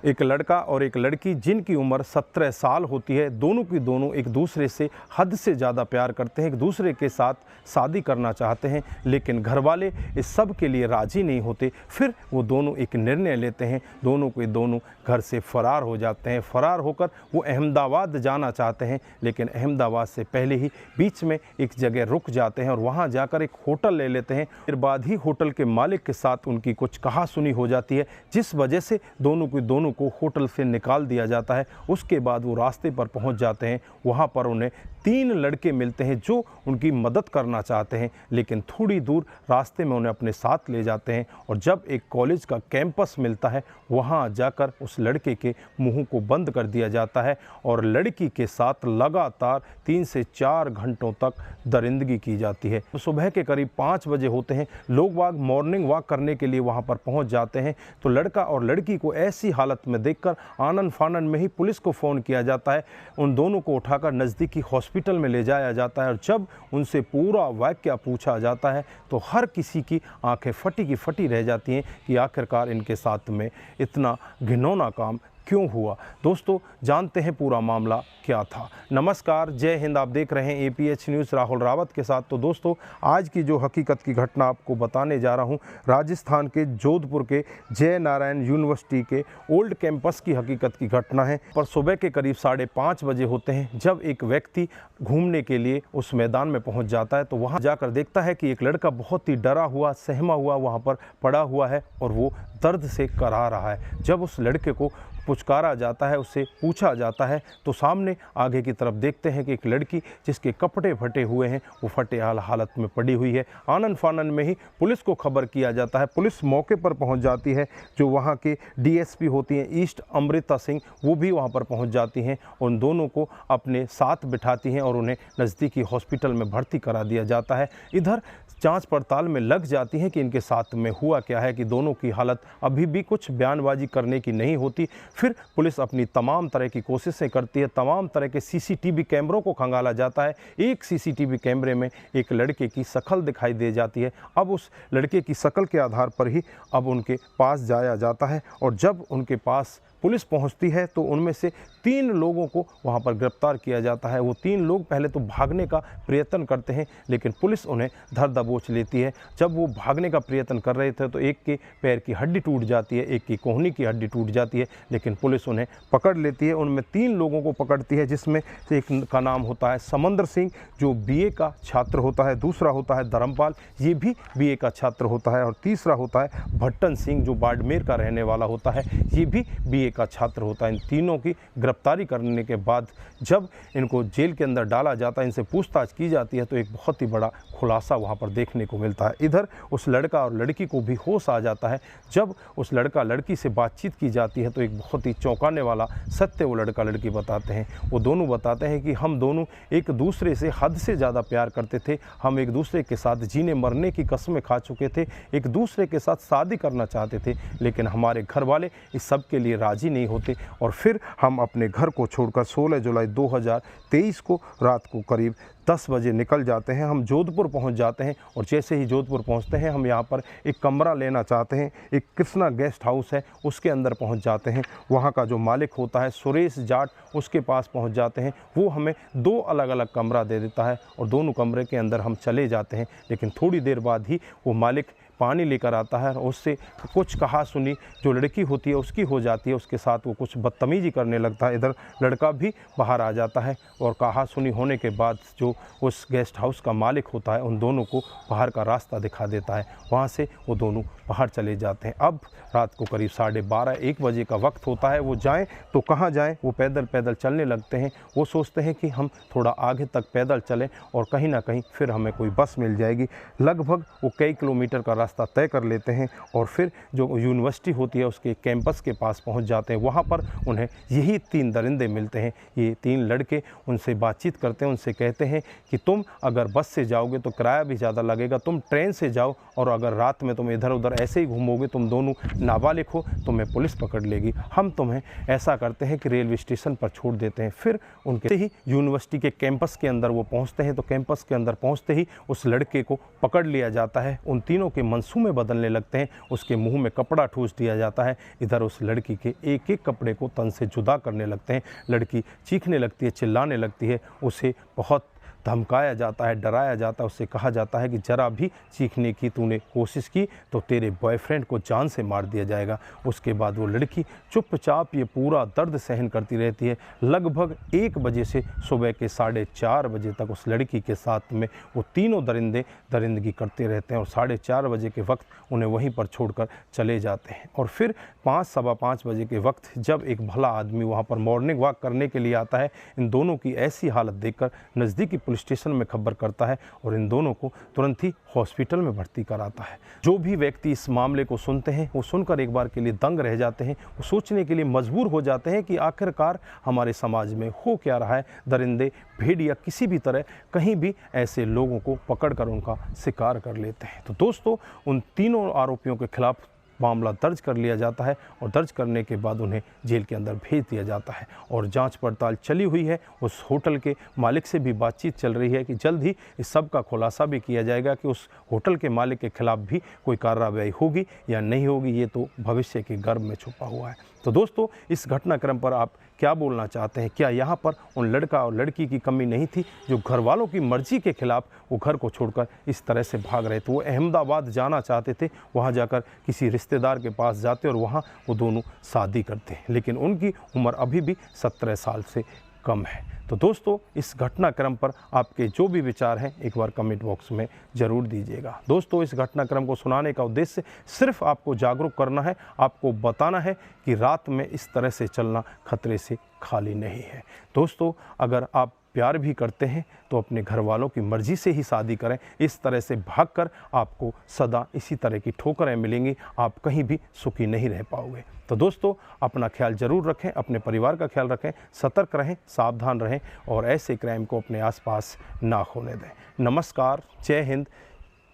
एक लड़का और एक लड़की जिनकी उम्र 17 साल होती है, दोनों की दोनों एक दूसरे से हद से ज़्यादा प्यार करते हैं, एक दूसरे के साथ शादी करना चाहते हैं, लेकिन घर वाले इस सब के लिए राज़ी नहीं होते। फिर वो दोनों एक निर्णय लेते हैं, दोनों के दोनों घर से फ़रार हो जाते हैं। फ़रार होकर वो अहमदाबाद जाना चाहते हैं, लेकिन अहमदाबाद से पहले ही बीच में एक जगह रुक जाते हैं और वहाँ जाकर एक होटल ले लेते हैं। फिर बाद ही होटल के मालिक के साथ उनकी कुछ कहासुनी हो जाती है, जिस वजह से दोनों को होटल से निकाल दिया जाता है। उसके बाद वो रास्ते पर पहुंच जाते हैं। वहां पर उन्हें 3 लड़के मिलते हैं जो उनकी मदद करना चाहते हैं, लेकिन थोड़ी दूर रास्ते में उन्हें अपने साथ ले जाते हैं। और जब एक कॉलेज का कैंपस मिलता है, वहां जाकर उस लड़के के मुंह को बंद कर दिया जाता है और लड़की के साथ लगातार 3 से 4 घंटों तक दरिंदगी की जाती है। तो सुबह के करीब 5 बजे होते हैं, लोग बाग मॉर्निंग वॉक करने के लिए वहां पर पहुंच जाते हैं। तो लड़का और लड़की को ऐसी हालत में देखकर आनन फानन में ही पुलिस को फ़ोन किया जाता है। उन दोनों को उठाकर नज़दीकी हॉस्पिटल में ले जाया जाता है और जब उनसे पूरा वाक़या पूछा जाता है तो हर किसी की आंखें फटी की फटी रह जाती हैं कि आखिरकार इनके साथ में इतना घिनौना काम क्यों हुआ। दोस्तों, जानते हैं पूरा मामला क्या था। नमस्कार, जय हिंद। आप देख रहे हैं APH न्यूज़ राहुल रावत के साथ। तो दोस्तों, आज की जो हकीकत की घटना आपको बताने जा रहा हूं, राजस्थान के जोधपुर के जय नारायण यूनिवर्सिटी के ओल्ड कैंपस की हकीकत की घटना है। पर सुबह के करीब 5:30 बजे होते हैं जब एक व्यक्ति घूमने के लिए उस मैदान में पहुँच जाता है। तो वहाँ जाकर देखता है कि एक लड़का बहुत ही डरा हुआ, सहमा हुआ वहाँ पर पड़ा हुआ है और वो दर्द से कराह रहा है। जब उस लड़के को पुचकारा जाता है, उससे पूछा जाता है, तो सामने आगे की तरफ देखते हैं कि एक लड़की जिसके कपड़े फटे हुए हैं, वो फटे हालत में पड़ी हुई है। आनन फानन में ही पुलिस को खबर किया जाता है। पुलिस मौके पर पहुंच जाती है। जो वहां के DSP होती हैं ईस्ट अमृता सिंह, वो भी वहां पर पहुंच जाती हैं। उन दोनों को अपने साथ बिठाती हैं और उन्हें नज़दीकी हॉस्पिटल में भर्ती करा दिया जाता है। इधर जांच पड़ताल में लग जाती हैं कि इनके साथ में हुआ क्या है, कि दोनों की हालत अभी भी कुछ बयानबाजी करने की नहीं होती। फिर पुलिस अपनी तमाम तरह की कोशिशें करती है, तमाम तरह के CCTV कैमरों को खंगाला जाता है। एक CCTV कैमरे में एक लड़के की शक्ल दिखाई दे जाती है। अब उस लड़के की शक्ल के आधार पर ही अब उनके पास जाया जाता है और जब उनके पास पुलिस पहुंचती है तो उनमें से 3 लोगों को वहां पर गिरफ्तार किया जाता है। वो 3 लोग पहले तो भागने का प्रयत्न करते हैं, लेकिन पुलिस उन्हें धर दबोच लेती है। जब वो भागने का प्रयत्न कर रहे थे तो एक के पैर की हड्डी टूट जाती है, एक की कोहनी की हड्डी टूट जाती है, लेकिन पुलिस उन्हें पकड़ लेती है। उनमें 3 लोगों को पकड़ती है, जिसमें से एक का नाम होता है समंदर सिंह, जो BA का छात्र होता है। दूसरा होता है धर्मपाल, ये भी BA का छात्र होता है। और तीसरा होता है भट्टन सिंह, जो बाड़मेर का रहने वाला होता है, ये भी BA का छात्र होता है। इन तीनों की गिरफ्तारी करने के बाद जब इनको जेल के अंदर डाला जाता है, इनसे पूछताछ की जाती है, तो एक बहुत ही बड़ा खुलासा वहाँ पर देखने को मिलता है। इधर उस लड़का और लड़की को भी होश आ जाता है। जब उस लड़का लड़की से बातचीत की जाती है तो एक बहुत ही चौंकाने वाला सत्य वो लड़का लड़की बताते हैं। वो दोनों बताते हैं कि हम दोनों एक दूसरे से हद से ज़्यादा प्यार करते थे, हम एक दूसरे के साथ जीने मरने की कस्में खा चुके थे, एक दूसरे के साथ शादी करना चाहते थे, लेकिन हमारे घर वाले इस सब के लिए राज़ी नहीं होते। और फिर हम अपने घर को छोड़कर 16 जुलाई 2023 को रात को करीब 10 बजे निकल जाते हैं। हम जोधपुर पहुंच जाते हैं और जैसे ही जोधपुर पहुंचते हैं, हम यहां पर एक कमरा लेना चाहते हैं। एक कृष्णा गेस्ट हाउस है, उसके अंदर पहुंच जाते हैं। वहां का जो मालिक होता है सुरेश जाट, उसके पास पहुंच जाते हैं। वो हमें 2 अलग अलग कमरा दे देता है और दोनों कमरे के अंदर हम चले जाते हैं। लेकिन थोड़ी देर बाद ही वो मालिक पानी लेकर आता है और उससे कुछ कहासुनी जो लड़की होती है उसकी हो जाती है, उसके साथ वो कुछ बदतमीजी करने लगता है। इधर लड़का भी बाहर आ जाता है और कहासुनी होने के बाद जो उस गेस्ट हाउस का मालिक होता है उन दोनों को बाहर का रास्ता दिखा देता है। वहाँ से वो दोनों बाहर चले जाते हैं। अब रात को करीब 12:30-1 बजे का वक्त होता है। वो जाएँ तो कहाँ जाएँ, वो पैदल चलने लगते हैं। वो सोचते हैं कि हम थोड़ा आगे तक पैदल चलें और कहीं ना कहीं फिर हमें कोई बस मिल जाएगी। लगभग वो कई किलोमीटर का रास्ता तय कर लेते हैं और फिर जो यूनिवर्सिटी होती है उसके कैंपस के पास पहुंच जाते हैं। वहां पर उन्हें यही 3 दरिंदे मिलते हैं। ये 3 लड़के उनसे बातचीत करते हैं, उनसे कहते हैं कि तुम अगर बस से जाओगे तो किराया भी ज़्यादा लगेगा, तुम ट्रेन से जाओ, और अगर रात में तुम इधर उधर ऐसे ही घूमोगे, तुम दोनों नाबालिग हो, तुम्हें पुलिस पकड़ लेगी। हम तुम्हें ऐसा करते हैं कि रेलवे स्टेशन पर छोड़ देते हैं। फिर उनके ही यूनिवर्सिटी के कैंपस के अंदर वो पहुँचते हैं। तो कैंपस के अंदर पहुँचते ही उस लड़के को पकड़ लिया जाता है। उन तीनों के मंसूबे बदलने लगते हैं। उसके मुंह में कपड़ा ठूस दिया जाता है। इधर उस लड़की के एक एक कपड़े को तन से जुदा करने लगते हैं। लड़की चीखने लगती है, चिल्लाने लगती है। उसे बहुत धमकाया जाता है, डराया जाता है। उससे कहा जाता है कि ज़रा भी चीखने की तूने कोशिश की तो तेरे बॉयफ्रेंड को जान से मार दिया जाएगा। उसके बाद वो लड़की चुपचाप ये पूरा दर्द सहन करती रहती है। लगभग 1 बजे से सुबह के 4:30 बजे तक उस लड़की के साथ में वो तीनों दरिंदे दरिंदगी करते रहते हैं और 4:30 बजे के वक्त उन्हें वहीं पर छोड़कर चले जाते हैं। और फिर 5 सवा 5 बजे के वक्त जब एक भला आदमी वहाँ पर मॉर्निंग वॉक करने के लिए आता है, इन दोनों की ऐसी हालत देखकर नज़दीकी पुलिस स्टेशन में खबर करता है और इन दोनों को तुरंत ही हॉस्पिटल में भर्ती कराता है। जो भी व्यक्ति इस मामले को सुनते हैं वो सुनकर एक बार के लिए दंग रह जाते हैं। वो सोचने के लिए मजबूर हो जाते हैं कि आखिरकार हमारे समाज में हो क्या रहा है। दरिंदे, भेड़िया किसी भी तरह कहीं भी ऐसे लोगों को पकड़कर उनका शिकार कर लेते हैं। तो दोस्तों, उन तीनों आरोपियों के खिलाफ मामला दर्ज कर लिया जाता है और दर्ज करने के बाद उन्हें जेल के अंदर भेज दिया जाता है और जांच पड़ताल चली हुई है। उस होटल के मालिक से भी बातचीत चल रही है कि जल्द ही इस सब का खुलासा भी किया जाएगा कि उस होटल के मालिक के खिलाफ भी कोई कार्रवाई होगी या नहीं होगी। ये तो भविष्य के गर्भ में छुपा हुआ है। तो दोस्तों, इस घटनाक्रम पर आप क्या बोलना चाहते हैं? क्या यहाँ पर उन लड़का और लड़की की कमी नहीं थी जो घर वालों की मर्जी के खिलाफ वो घर को छोड़कर इस तरह से भाग रहे थे? वो अहमदाबाद जाना चाहते थे, वहाँ जाकर किसी रिश्तेदार के पास जाते और वहाँ वो दोनों शादी करते, लेकिन उनकी उम्र अभी भी 17 साल से कम है। तो दोस्तों, इस घटनाक्रम पर आपके जो भी विचार हैं एक बार कमेंट बॉक्स में ज़रूर दीजिएगा। दोस्तों, इस घटनाक्रम को सुनाने का उद्देश्य सिर्फ आपको जागरूक करना है, आपको बताना है कि रात में इस तरह से चलना खतरे से खाली नहीं है। दोस्तों, अगर आप प्यार भी करते हैं तो अपने घर वालों की मर्ज़ी से ही शादी करें। इस तरह से भागकर आपको सदा इसी तरह की ठोकरें मिलेंगी, आप कहीं भी सुखी नहीं रह पाओगे। तो दोस्तों, अपना ख्याल ज़रूर रखें, अपने परिवार का ख्याल रखें, सतर्क रहें, सावधान रहें और ऐसे क्राइम को अपने आसपास ना होने दें। नमस्कार, जय हिंद,